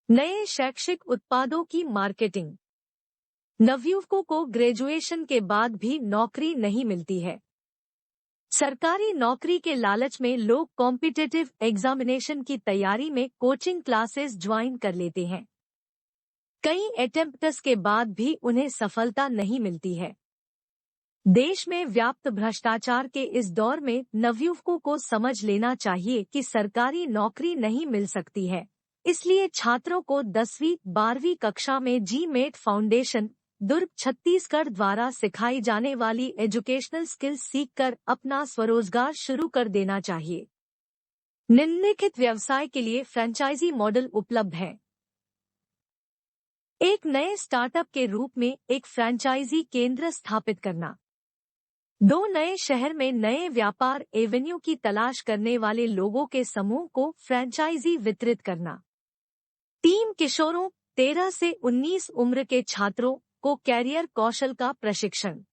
नए शैक्षिक उत्पादों की मार्केटिंग। नवयुवकों को ग्रेजुएशन के बाद भी नौकरी नहीं मिलती है। सरकारी नौकरी के लालच में लोग कॉम्पिटिटिव एग्जामिनेशन की तैयारी में कोचिंग क्लासेस ज्वाइन कर लेते हैं। कई अटेम्प्ट्स के बाद भी उन्हें सफलता नहीं मिलती है। देश में व्याप्त भ्रष्टाचार के इस दौर में नवयुवकों को समझ लेना चाहिए कि सरकारी नौकरी नहीं मिल सकती है। इसलिए छात्रों को 10वीं 12वीं कक्षा में जी-मेट फाउंडेशन दुर्ग छत्तीसगढ़ द्वारा सिखाई जाने वाली एजुकेशनल स्किल्स सीखकर अपना स्वरोजगार शुरू कर देना चाहिए। निम्नलिखित व्यवसाय के लिए फ्रेंचाइजी मॉडल उपलब्ध है। एक नए स्टार्टअप के रूप में एक फ्रेंचाइजी केंद्र स्थापित करना। 2 नए शहर में नए व्यापार एवेन्यू की तलाश करने वाले लोगों के समूह को फ्रेंचाइजी वितरित करना। 3 किशोरों 13 से 19 उम्र के छात्रों को कैरियर कौशल का प्रशिक्षण।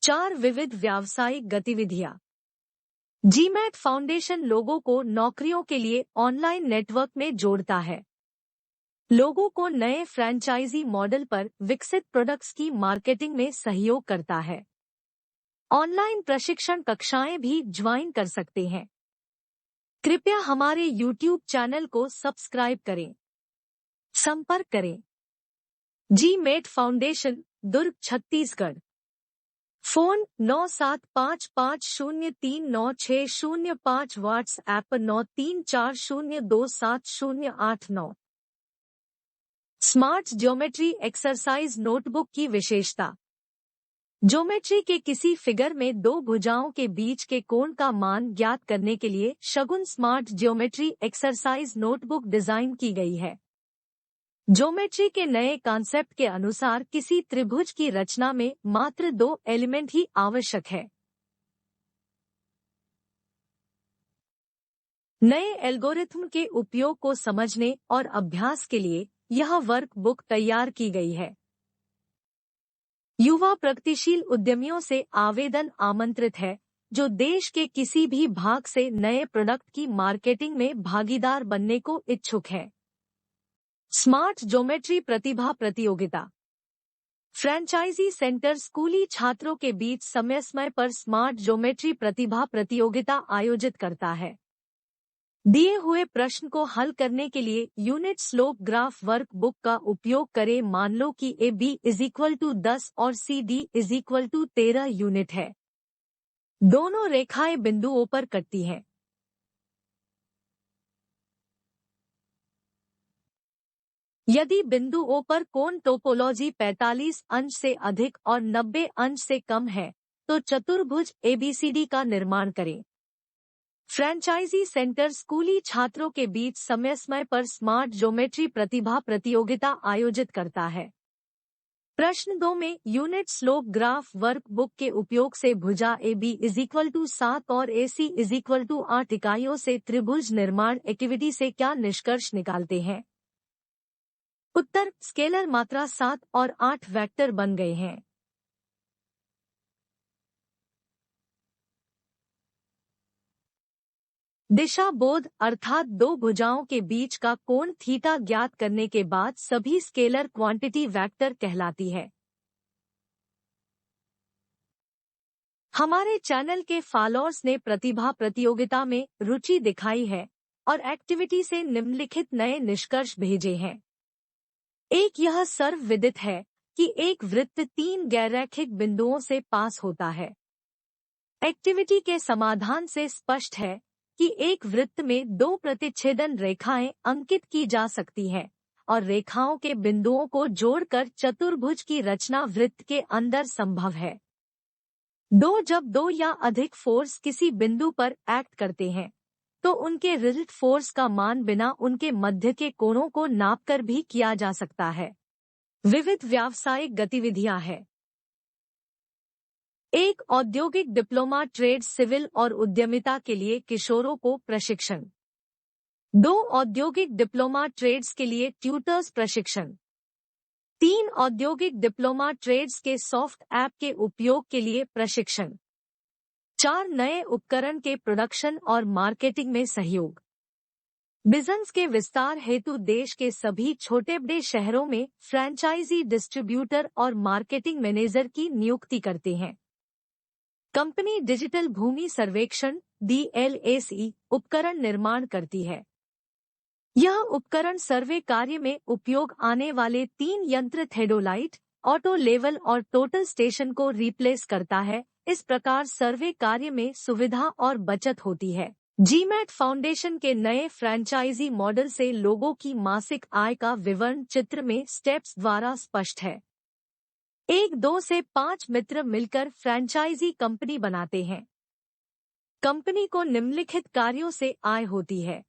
4 विविध व्यावसायिक गतिविधियां। जी-मेट फाउंडेशन लोगों को नौकरियों के लिए ऑनलाइन नेटवर्क में जोड़ता है। लोगों को नए फ्रेंचाइजी मॉडल पर विकसित प्रोडक्ट्स की मार्केटिंग में सहयोग करता है। ऑनलाइन प्रशिक्षण कक्षाएं भी ज्वाइन कर सकते हैं। कृपया हमारे YouTube चैनल को सब्सक्राइब करें। संपर्क करें जी-मेट foundation Durg Chhattisgarh. Phone 9755039605। WhatsApp 93402708। Smart geometry exercise notebook की विशेषता। ज्योमेट्री के किसी फिगर में 2 भुजाओं के बीच के कोण का मान ज्ञात करने के लिए Shagun smart geometry exercise notebook design की गई है। ज्योमेट्री के नए कॉन्सेप्ट के अनुसार किसी त्रिभुज की रचना में मात्र 2 एलिमेंट ही आवश्यक है। नए एल्गोरिथम के उपयोग को समझने और अभ्यास के लिए यह वर्कबुक तैयार की गई है। युवा प्रगतिशील उद्यमियों से आवेदन आमंत्रित है जो देश के किसी भी भाग से नए प्रोडक्ट की मार्केटिंग में भागीदार बनने को इच्छुक है। स्मार्ट ज्योमेट्री प्रतिभा प्रतियोगिता। फ्रेंचाइजी सेंटर स्कूली छात्रों के बीच समय समय पर स्मार्ट ज्योमेट्री प्रतिभा प्रतियोगिता आयोजित करता है। दिए हुए प्रश्न को हल करने के लिए यूनिट स्लोप ग्राफ वर्कबुक का उपयोग करें। मान लो कि AB = 10 और CD = 13 यूनिट है। दोनों रेखाएं बिंदुओं पर कटती हैं। यदि बिंदुओं पर कोण टोपोलॉजी 45 अंश से अधिक और 90 अंश से कम है तो चतुर्भुज ABCD का निर्माण करें। फ्रेंचाइजी सेंटर स्कूली छात्रों के बीच समय समय पर स्मार्ट ज्योमेट्री प्रतिभा प्रतियोगिता आयोजित करता है। प्रश्न 2 में यूनिट स्लोप ग्राफ वर्कबुक के उपयोग से भुजा AB = 7 और AC = 8 इकाइयों से त्रिभुज निर्माण एक्टिविटी से क्या निष्कर्ष निकालते हैं? उत्तर स्केलर मात्रा 7 और 8 वेक्टर बन गए हैं। दिशा बोध अर्थात 2 भुजाओं के बीच का कोण थीटा ज्ञात करने के बाद सभी स्केलर क्वांटिटी वेक्टर कहलाती है। हमारे चैनल के फॉलोअर्स ने प्रतिभा प्रतियोगिता में रुचि दिखाई है और एक्टिविटी से निम्नलिखित नए निष्कर्ष भेजे हैं। एक, यह सर्वविदित है कि एक वृत्त 3 गैररैखिक बिंदुओं से पास होता है। एक्टिविटी के समाधान से स्पष्ट है कि एक वृत्त में 2 प्रतिच्छेदन रेखाएं अंकित की जा सकती हैं और रेखाओं के बिंदुओं को जोड़कर चतुर्भुज की रचना वृत्त के अंदर संभव है। जब 2 या अधिक फोर्स किसी बिंदु पर एक्ट करते हैं तो उनके रिजल्ट फोर्स का मान बिना उनके मध्य के कोणों को नापकर भी किया जा सकता है। विविध व्यावसायिक गतिविधियां हैं। 1 औद्योगिक डिप्लोमा ट्रेड सिविल और उद्यमिता के लिए किशोरों को प्रशिक्षण। 2 औद्योगिक डिप्लोमा ट्रेड्स के लिए ट्यूटर्स प्रशिक्षण। 3 औद्योगिक डिप्लोमा ट्रेड्स के सॉफ्ट ऐप के उपयोग के लिए प्रशिक्षण। 4 नए उपकरण के प्रोडक्शन और मार्केटिंग में सहयोग। बिजनेस के विस्तार हेतु देश के सभी छोटे बड़े शहरों में फ्रैंचाइजी डिस्ट्रीब्यूटर और मार्केटिंग मैनेजर की नियुक्ति करते हैं। कंपनी डिजिटल भूमि सर्वेक्षण DLAC उपकरण निर्माण करती है। यह उपकरण सर्वे कार्य में उपयोग आने वाले 3 यंत्र थेडोलाइट, ऑटो लेवल और टोटल स्टेशन को रिप्लेस करता है। इस प्रकार सर्वे कार्य में सुविधा और बचत होती है। GMAT फाउंडेशन के नए फ्रैंचाइजी मॉडल से लोगों की मासिक आय का विवरण चित्र में स्टेप्स द्वारा स्पष्ट है। 1, 2 से 5 मित्र मिलकर फ्रैंचाइजी कंपनी बनाते हैं। कंपनी को निम्नलिखित कार्यों से आय होती है।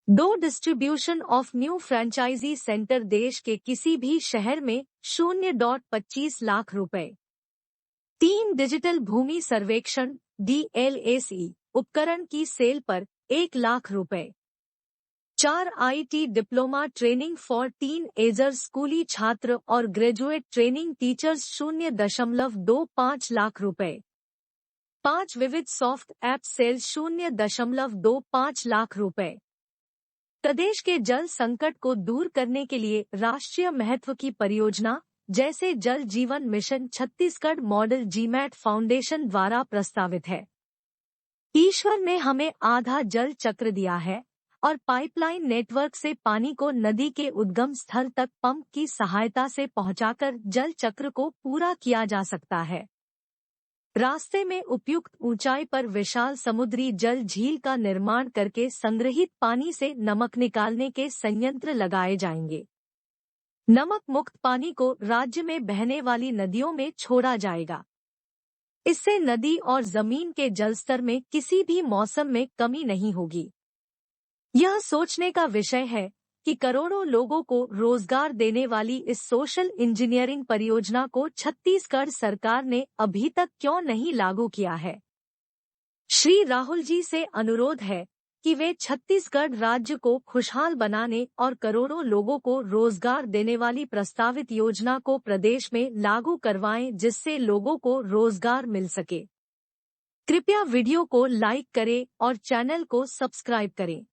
2 distribution of new franchise centre देश के किसी भी शहर में 0.25 लाख रुपए। 3 डिजिटल भूमि सर्वेक्षण DLAC उपकरण की सेल पर 1 लाख रुपए। 4 IT diploma training for teenager स्कूली छात्र और ग्रेजुएट ट्रेनिंग टीचर्स 0.25 लाख रुपए। 5 विविध सॉफ्ट ऐप सेल्स 0.25 लाख रुपए। प्रदेश के जल संकट को दूर करने के लिए राष्ट्रीय महत्व की परियोजना जैसे जल जीवन mission Chhattisgarh model GMAT foundation द्वारा प्रस्तावित है। ईश्वर ने हमें आधा जल चक्र दिया है और पाइपलाइन नेटवर्क से पानी को नदी के उद्गम स्थल तक पंप की सहायता से पहुंचाकर जल चक्र को पूरा किया जा सकता है। रास्ते में उपयुक्त ऊंचाई पर विशाल समुद्री जल झील का निर्माण करके संग्रहित पानी से नमक निकालने के संयंत्र लगाए जाएंगे। नमक मुक्त पानी को राज्य में बहने वाली नदियों में छोड़ा जाएगा। इससे नदी और जमीन के जलस्तर में किसी भी मौसम में कमी नहीं होगी। यह सोचने का विषय है कि करोड़ों लोगों को रोजगार देने वाली इस सोशल इंजीनियरिंग परियोजना को छत्तीसगढ़ सरकार ने अभी तक क्यों नहीं लागू किया है। श्री राहुल जी से अनुरोध है कि वे छत्तीसगढ़ राज्य को खुशहाल बनाने और करोड़ों लोगों को रोजगार देने वाली प्रस्तावित योजना को प्रदेश में लागू करवाएं, जिससे लोगों को रोजगार मिल सके। कृपया वीडियो को लाइक करें और चैनल को सब्सक्राइब करें।